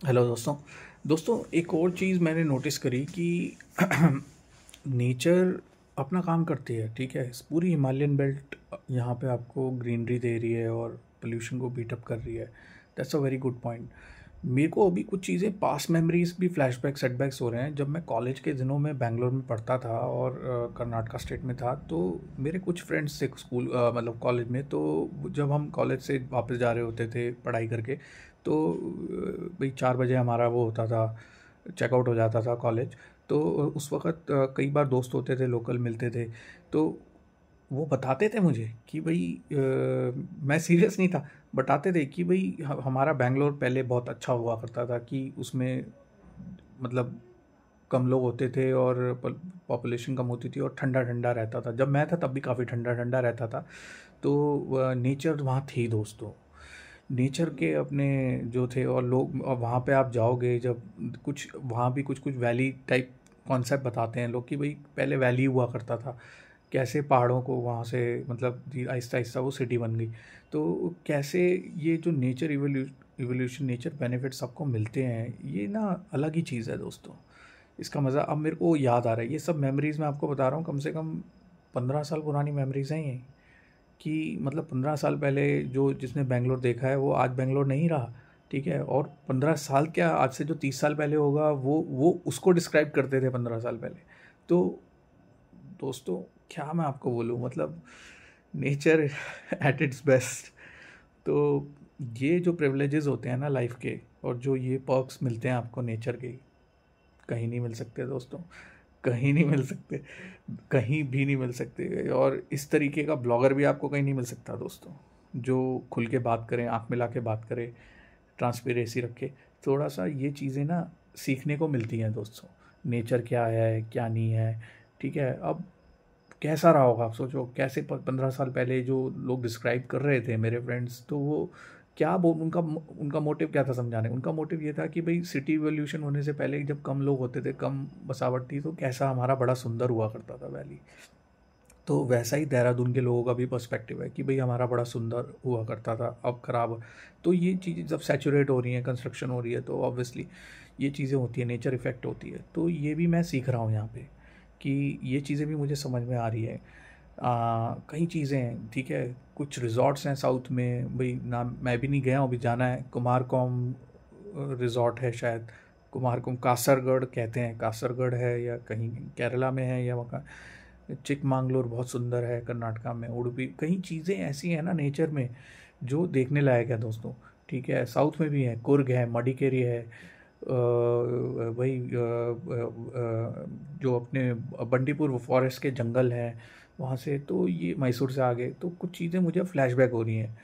Hello दोस्तों। एक और चीज़ मैंने नोटिस करी कि नेचर अपना काम करती है। ठीक है, इस पूरी हिमालयन बेल्ट यहाँ पे आपको ग्रीनरी दे रही है और पोल्यूशन को बीट अप कर रही है। That's a very good point. मेरे को अभी कुछ चीज़ें पास्ट मेमोरीज भी फ्लैशबैक सेटबैक्स हो रहे हैं। जब मैं कॉलेज के दिनों में बैंगलोर में पढ़ता था और कर्नाटका स्टेट में था, तो मेरे कुछ फ्रेंड्स थे स्कूल मतलब कॉलेज में। तो जब हम कॉलेज से वापस जा रहे होते थे पढ़ाई करके, तो भाई 4 बजे हमारा वो होता था, चेकआउट हो जाता था कॉलेज। तो उस वक्त कई बार दोस्त होते थे, लोकल मिलते थे। तो वो बताते थे मुझे कि भाई मैं सीरियस नहीं था, बताते थे कि भाई हमारा बैंगलोर पहले बहुत अच्छा हुआ करता था, कि उसमें मतलब कम लोग होते थे और पॉपुलेशन कम होती थी और ठंडा ठंडा रहता था। जब मैं था तब भी काफ़ी ठंडा ठंडा रहता था। तो नेचर वहाँ थी दोस्तों, नेचर के अपने जो थे। और लोग, और वहाँ पे आप जाओगे जब, कुछ वहाँ भी कुछ कुछ वैली टाइप कॉन्सेप्ट बताते हैं लोग कि भाई पहले वैली हुआ करता था, कैसे पहाड़ों को वहाँ से मतलब आहिस्ता आहिस्ता वो सिटी बन गई। तो कैसे ये जो नेचर इवोल्यूशन, नेचर बेनिफिट सबको मिलते हैं, ये ना अलग ही चीज़ है दोस्तों। इसका मज़ा अब मेरे को याद आ रहा है। ये सब मेमोरीज़ मैं आपको बता रहा हूँ, कम से कम 15 साल पुरानी मेमोरीज़ हैं ये। कि मतलब 15 साल पहले जो जिसने बेंगलोर देखा है वो आज बेंगलोर नहीं रहा। ठीक है, और 15 साल क्या, आज से जो 30 साल पहले होगा वो उसको डिस्क्राइब करते थे 15 साल पहले। तो दोस्तों, क्या मैं आपको बोलूँ, मतलब नेचर एट इट्स बेस्ट। तो ये जो प्रिविलेजेस होते हैं ना लाइफ के, और जो ये पर्क्स मिलते हैं आपको नेचर के, कहीं नहीं मिल सकते दोस्तों, कहीं नहीं मिल सकते, कहीं भी नहीं मिल सकते। और इस तरीके का ब्लॉगर भी आपको कहीं नहीं मिल सकता दोस्तों, जो खुल के बात करें, आँख मिला के बात करें, ट्रांसपेरेंसी रखे। थोड़ा सा ये चीज़ें ना सीखने को मिलती हैं दोस्तों, नेचर क्या है क्या नहीं है। ठीक है, अब कैसा रहा होगा आप सोचो, कैसे 15 साल पहले जो लोग डिस्क्राइब कर रहे थे मेरे फ्रेंड्स, तो वो क्या बोल, उनका उनका मोटिव क्या था समझाने। उनका मोटिव ये था कि भाई सिटी इवोल्यूशन होने से पहले जब कम लोग होते थे, कम बसावट थी, तो कैसा हमारा बड़ा सुंदर हुआ करता था वैली। तो वैसा ही देहरादून के लोगों का भी पर्सपेक्टिव है कि भाई हमारा बड़ा सुंदर हुआ करता था, अब खराब। तो ये चीज़ें जब सैचुरेट हो रही हैं, कंस्ट्रक्शन हो रही है, तो ऑब्वियसली ये चीज़ें होती है, नेचर इफ़ेक्ट होती है। तो ये भी मैं सीख रहा हूँ यहाँ पे, कि ये चीज़ें भी मुझे समझ में आ रही है। कई चीज़ें हैं, ठीक है। कुछ रिज़ॉर्ट्स हैं साउथ में, भाई नाम मैं भी नहीं गया हूँ, अभी जाना है। कुमारकोम रिज़ॉर्ट है शायद, कुमारकोम, कासरगढ़ कहते हैं, कासरगढ़ है या कहीं केरला में है, या वहाँ चिकमांगलोर बहुत सुंदर है कर्नाटका में, उडुपी। कई चीज़ें ऐसी हैं ना नेचर में जो देखने लायक है दोस्तों। ठीक है, साउथ में भी है, कुर्ग है, मडिकेरी है, वही जो अपने बंडीपुर फॉरेस्ट के जंगल हैं वहाँ से। तो ये मैसूर से आगे, तो कुछ चीज़ें मुझे फ्लैशबैक हो रही हैं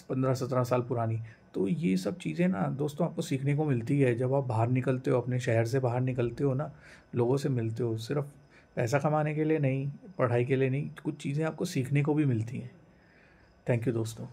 15-17 साल पुरानी। तो ये सब चीज़ें ना दोस्तों आपको सीखने को मिलती है जब आप बाहर निकलते हो, अपने शहर से बाहर निकलते हो ना, लोगों से मिलते हो। सिर्फ पैसा कमाने के लिए नहीं, पढ़ाई के लिए नहीं, कुछ चीज़ें आपको सीखने को भी मिलती हैं। थैंक यू दोस्तों।